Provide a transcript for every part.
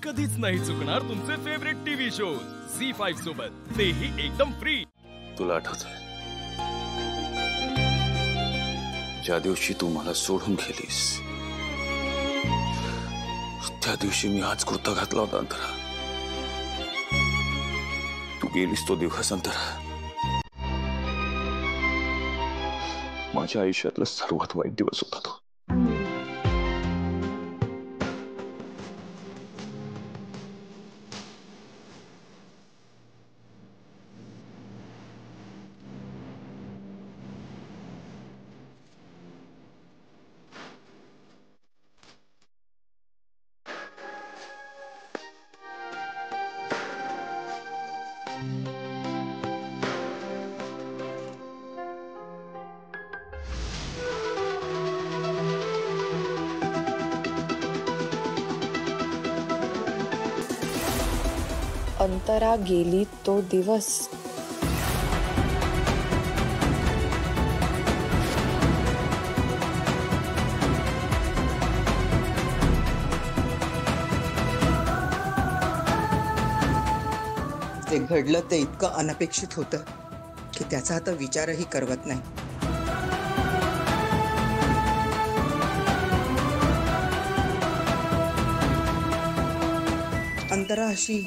कधीच नाही चुकणार तुमचे फेवरेट टीव्ही शोज झी5 सोबत, तेही एकदम फ्री। तुला आठवतंय ज्या दिवशी तू मला सोडून गेलीस त्या दिवशी मी आज कुर्ता घातला होता अंतरा। तू गेलीस तो दिवस अंतरा माझ्या आयुष्यातला सर्वात वाईट दिवस होता तो। अंतरा गेली तो दिवस। ते घडलं ते इतकं अनपेक्षित होतं की त्याचा आता विचारही करवत नाही। अंतरा अशी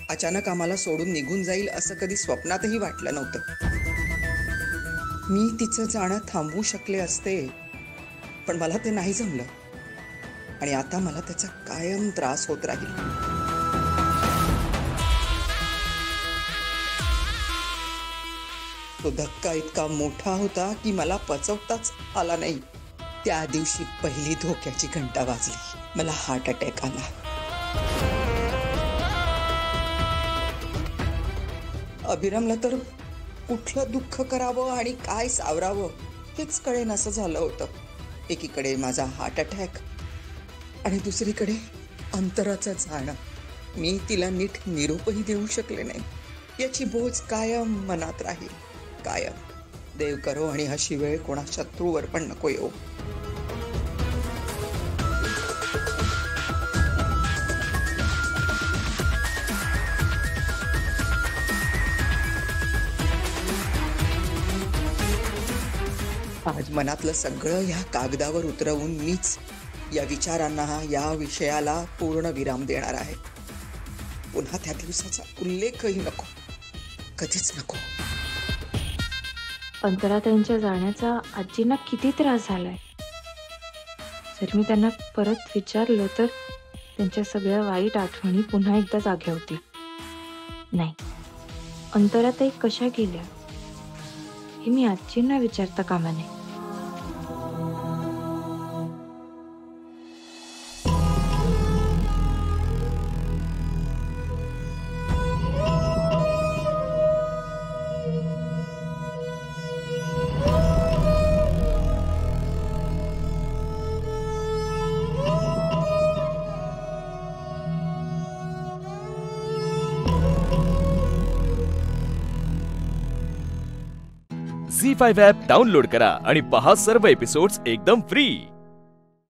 अचानक आम्हाला सोडून निघून जाईल असं कधी स्वप्नातही वाटलं नव्हतं। मी तिचं जाणं थांबवू शकले असते, पण मला ते नाही जमलं आणि आता मला त्याचा कायम त्रास होत राहील। तो धक्का इतका मोठा होता की मला पचवताच आला नाही। त्या दिवशी पहिली धोक्याची घंटा वाजली, मला हार्ट अटॅक आला। अभिरामला तर कुठलं दुःख करावं आणि काय सावरावं हेच कळेनासं झालं होतं। एकीकडे माझा हार्ट अटॅक आणि दुसरीकडे अंतराचं जाणं। मी तिला नीट निरोपही देऊ शकले नाही, याची बोझ कायम मनात राहील, कायम। देव करो आणि अशी वेळ कोणा शत्रूवर पण नको येऊ। आज मनातलं सगळं या कागदावर उतरवून मीच या विचारांना, या विषयाला पूर्ण विराम देणार आहे। पुन्हा त्या दिवसाचा उल्लेखही नको, कधीच नको। अंतरा त्यांच्या जाण्याचा आजींना किती त्रास झालाय। जर मी त्यांना परत विचारलं तर त्यांच्या सगळ्या वाईट आठवणी पुन्हा एकदा जाग्या होतील। नाही, अंतरा ताई कशा गेल्या हे मी आजींना विचारता कामा नये। झी5 ॲप डाउनलोड करा आणि पहा सर्व एपिसोड्स एकदम फ्री।